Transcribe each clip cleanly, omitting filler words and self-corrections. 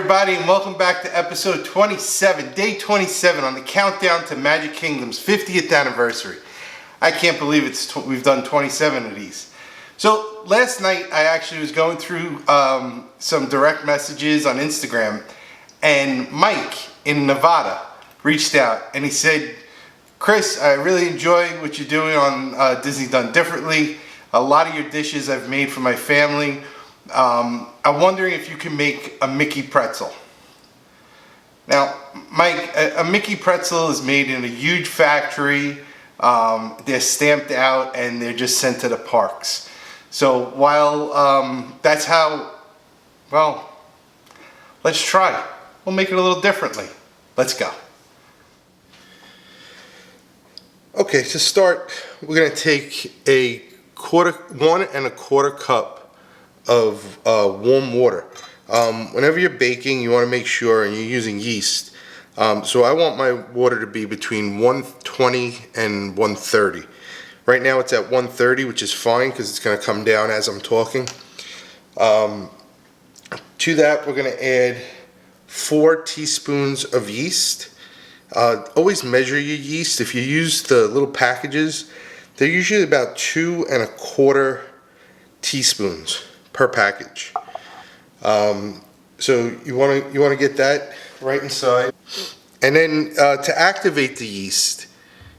everybody, and welcome back to episode 27, day 27 on the countdown to Magic Kingdom's 50th anniversary. I can't believe we've done 27 of these. So last night I actually was going through some direct messages on Instagram, and Mike in Nevada reached out and he said, Chris, I really enjoy what you're doing on Disney Done Differently. A lot of your dishes I've made for my family. I'm wondering if you can make a Mickey pretzel. Now, Mike, a Mickey pretzel is made in a huge factory. They're stamped out and they're just sent to the parks. So while that's how, well, let's try. We'll make it a little differently. Let's go. Okay, to start, we're going to take a 1 1/4 cup of warm water. Whenever you're baking, you want to make sure, and you're using yeast, so I want my water to be between 120 and 130. Right now it's at 130, which is fine because it's going to come down as I'm talking. To that, we're going to add 4 teaspoons of yeast. Always measure your yeast. If you use the little packages, they're usually about 2 1/4 teaspoons per package. So you want to get that right inside, and then to activate the yeast,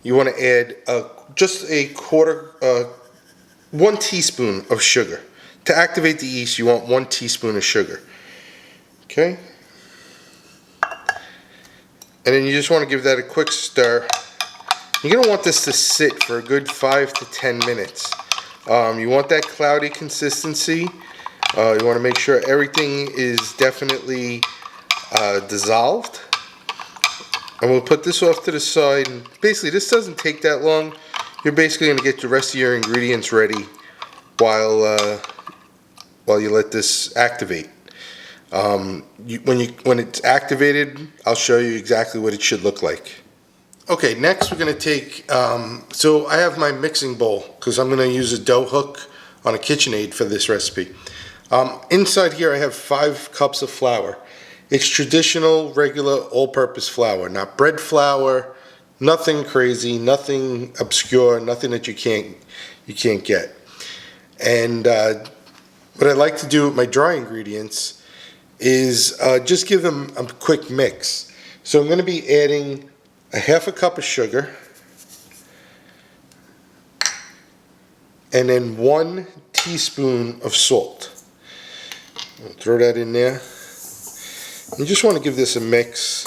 you want to add just a 1 teaspoon of sugar. To activate the yeast, you want 1 teaspoon of sugar. Okay, and then you just want to give that a quick stir. You're going to want this to sit for a good 5 to 10 minutes. You want that cloudy consistency. You want to make sure everything is definitely dissolved. And we'll put this off to the side. And basically, this doesn't take that long. You're basically going to get the rest of your ingredients ready while you let this activate. When it's activated, I'll show you exactly what it should look like. Okay, next we're going to take, so I have my mixing bowl because I'm going to use a dough hook on a KitchenAid for this recipe. Inside here I have 5 cups of flour. It's traditional, regular, all-purpose flour, not bread flour, nothing crazy, nothing obscure, nothing that you can't get. And what I like to do with my dry ingredients is just give them a quick mix. So I'm going to be adding a 1/2 cup of sugar, and then 1 teaspoon of salt. I'll throw that in there. You just want to give this a mix.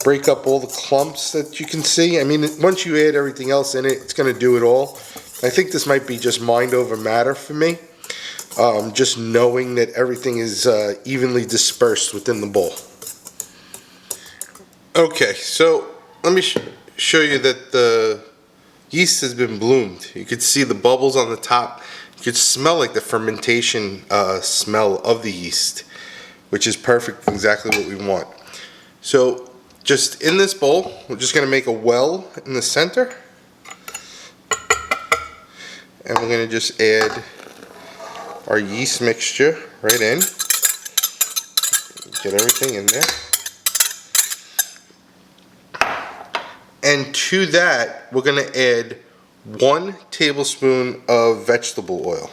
Break up all the clumps that you can see. I mean, once you add everything else in it, it's going to do it all. I think this might be just mind over matter for me. Just knowing that everything is evenly dispersed within the bowl. Okay, so let me show you that the yeast has been bloomed. You can see the bubbles on the top. You can smell like the fermentation smell of the yeast, which is perfect, exactly what we want. So just in this bowl, we're just going to make a well in the center. And we're going to just add our yeast mixture right in. Get everything in there. And to that, we're going to add 1 tablespoon of vegetable oil.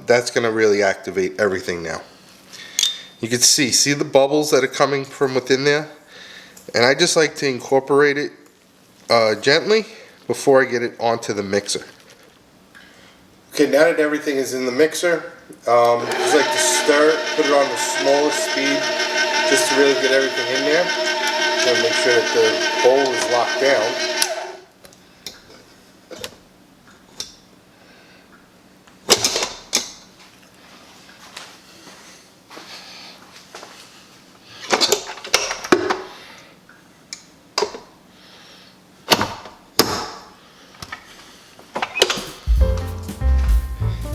That's going to really activate everything now. You can see the bubbles that are coming from within there? And I just like to incorporate it gently before I get it onto the mixer. Okay, now that everything is in the mixer, just like to stir it, put it on the smallest speed, just to really get everything in there. And make sure that the bowl is locked down.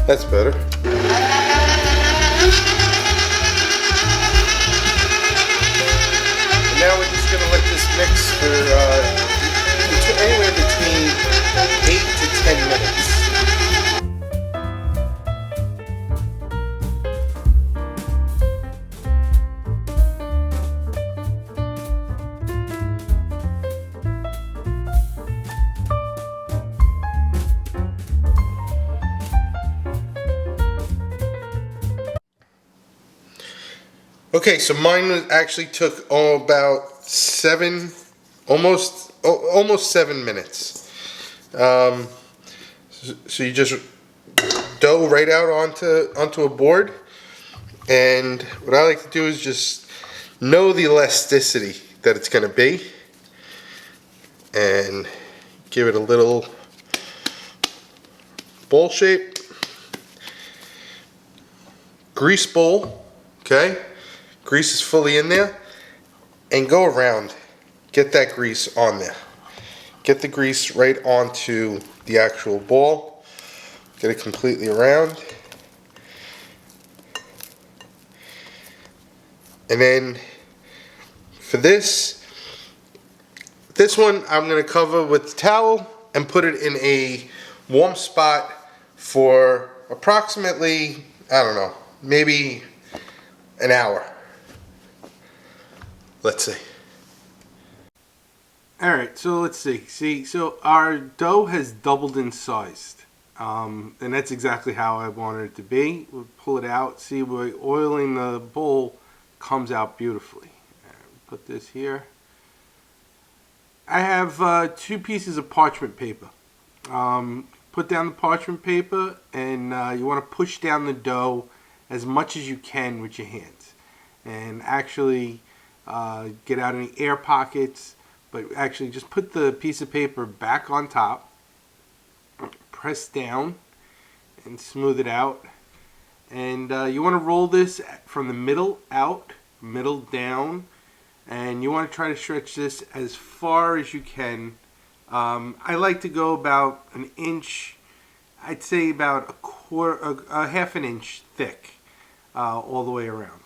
That's better. Now we're just going to let this mix for anywhere between 8 to 10 minutes. Okay, so actually took about almost 7 minutes. So you just dough right out onto a board, and what I like to do is just know the elasticity that it's going to be, and give it a little bowl shape. Grease bowl, okay? Grease is fully in there, and go around. Get that grease on there. Get the grease right onto the actual ball. Get it completely around. And then for this one I'm going to cover with towel and put it in a warm spot for approximately, I don't know, maybe an hour. Let's see. Alright, so let's see. So our dough has doubled in size. And that's exactly how I wanted it to be. We'll pull it out. See, we're oiling the bowl, comes out beautifully. Put this here. I have 2 pieces of parchment paper. Put down the parchment paper, and you want to push down the dough as much as you can with your hands. And actually get out any air pockets, but actually just put the piece of paper back on top. Press down and smooth it out, and you want to roll this from the middle out, middle down, and you want to try to stretch this as far as you can. I like to go about an inch, I'd say about a half an inch thick, all the way around.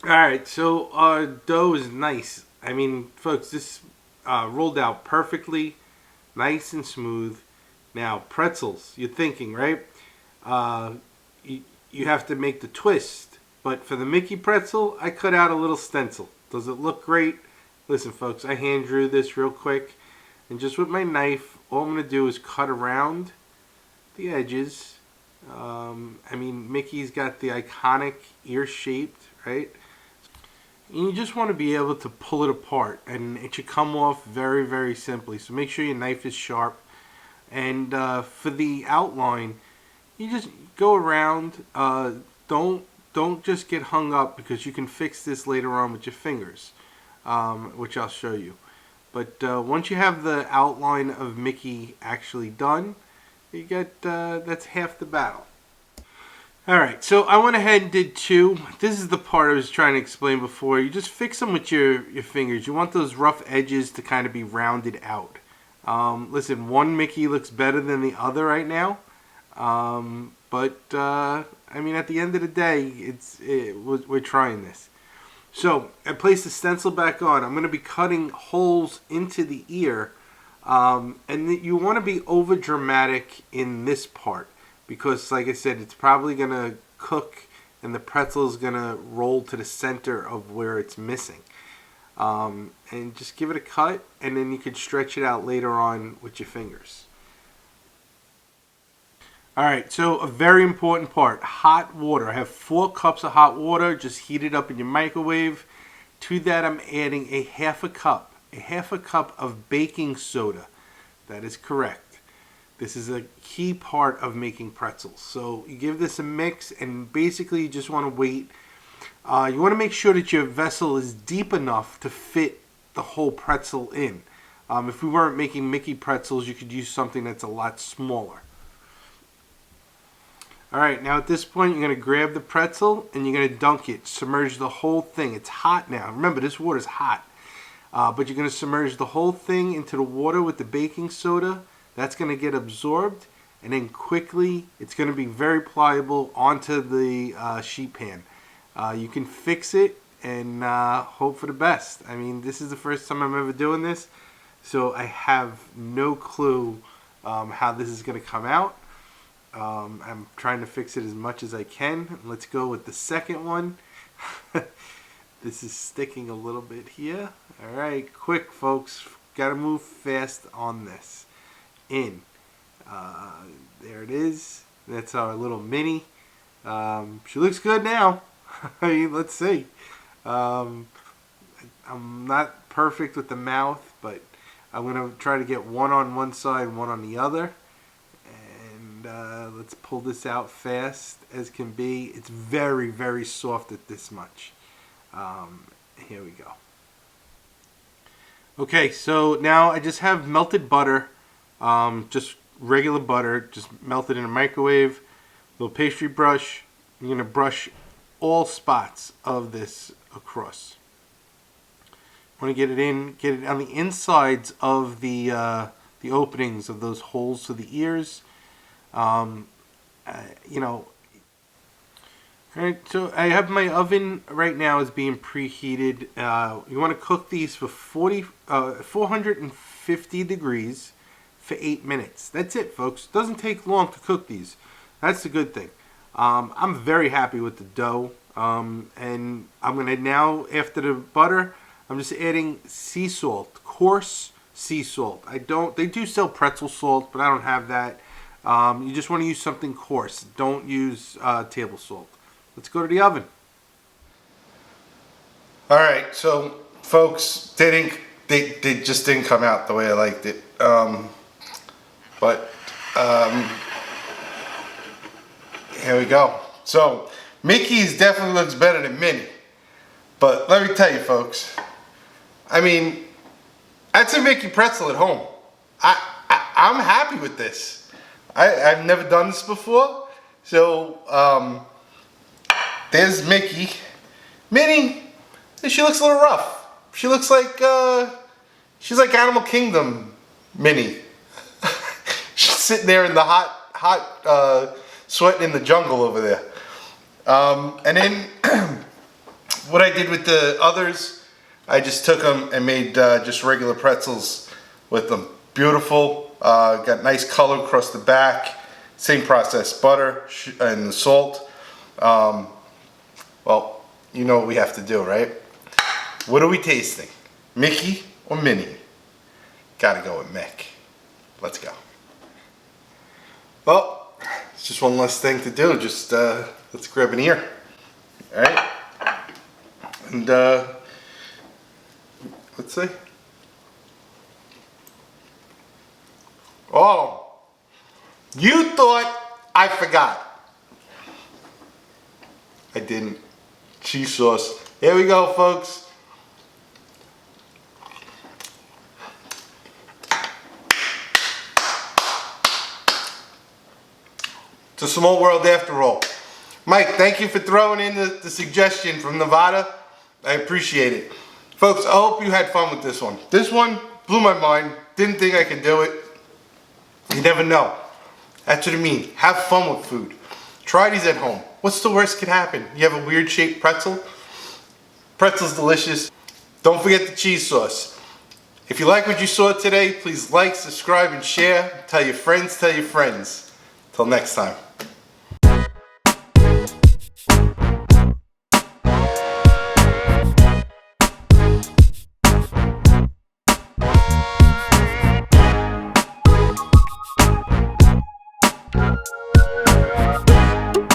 Alright, so our dough is nice. I mean, folks, this rolled out perfectly. Nice and smooth. Now, pretzels, you're thinking, right? You have to make the twist. But for the Mickey pretzel, I cut out a little stencil. Does it look great? Listen, folks, I hand drew this real quick. And just with my knife, all I'm going to do is cut around the edges. I mean, Mickey's got the iconic ear shaped, right? And you just want to be able to pull it apart, and it should come off very, very simply. So make sure your knife is sharp. And for the outline, you just go around. Don't just get hung up, because you can fix this later on with your fingers, which I'll show you. But once you have the outline of Mickey actually done, you get that's half the battle. Alright, so I went ahead and did 2. This is the part I was trying to explain before. You just fix them with your fingers. You want those rough edges to kind of be rounded out. Listen, one Mickey looks better than the other right now. But I mean, at the end of the day, we're trying this. So, I placed the stencil back on. I'm going to be cutting holes into the ear. And you want to be over dramatic in this part, because, like I said, it's probably going to cook and the pretzel is going to roll to the center of where it's missing. And just give it a cut, and then you can stretch it out later on with your fingers. Alright, so a very important part, hot water. I have 4 cups of hot water, just heat it up in your microwave. To that I'm adding a half a cup of baking soda. That is correct. This is a key part of making pretzels. So you give this a mix, and basically you just want to wait. You want to make sure that your vessel is deep enough to fit the whole pretzel in. If we weren't making Mickey pretzels, you could use something that's a lot smaller. Alright, now at this point you're going to grab the pretzel and you're going to dunk it. Submerge the whole thing. It's hot now. Remember, this water is hot. But you're going to submerge the whole thing into the water with the baking soda. That's going to get absorbed, and then quickly it's going to be very pliable onto the sheet pan. You can fix it and hope for the best. I mean, this is the first time I'm ever doing this, so I have no clue how this is going to come out. I'm trying to fix it as much as I can. Let's go with the second one. This is sticking a little bit here. All right, quick, folks. Got to move fast on this. In. There it is. That's our little mini. She looks good now. I mean, let's see. I'm not perfect with the mouth, but I'm going to try to get one on one side and one on the other. And let's pull this out fast as can be. It's very, very soft at this much. Here we go. Okay, so now I just have melted butter, just regular butter, just melted in a microwave. Little pastry brush. I'm going to brush all spots of this across. Want to get it on the insides of the openings of those holes for the ears. You know. All right, so I have my oven right now is being preheated. You want to cook these for 450 degrees for 8 minutes. That's it, folks. It doesn't take long to cook these. That's the good thing. I'm very happy with the dough. And I'm going to now, after the butter, I'm just adding sea salt, coarse sea salt. They do sell pretzel salt, but I don't have that. You just want to use something coarse. Don't use table salt. Let's go to the oven. All right, so folks, they just didn't come out the way I liked it. But here we go. So Mickey's definitely looks better than Minnie. But let me tell you, folks. I mean, that's a Mickey pretzel at home. I'm happy with this. I've never done this before. So there's Mickey. Minnie, she looks a little rough. She looks like she's like Animal Kingdom Minnie. She's sitting there in the hot sweating in the jungle over there. And then what I did with the others, I just took them and made just regular pretzels with them. Beautiful, got nice color across the back. Same process, butter and salt. Well, you know what we have to do, right? What are we tasting? Mickey or Minnie? Gotta go with Mick. Let's go. Well, it's just one less thing to do. Just let's grab an ear. All right. And let's see. Oh, you thought I forgot. I didn't. Cheese sauce. Here we go, folks. It's a small world after all. Mike, thank you for throwing in the suggestion from Nevada. I appreciate it. Folks, I hope you had fun with this one. This one blew my mind. Didn't think I could do it. You never know. That's what I mean. Have fun with food. Try these at home. What's the worst could happen? You have a weird shaped pretzel? Pretzel's delicious. Don't forget the cheese sauce. If you like what you saw today, please like, subscribe, and share. Tell your friends, tell your friends. Till next time.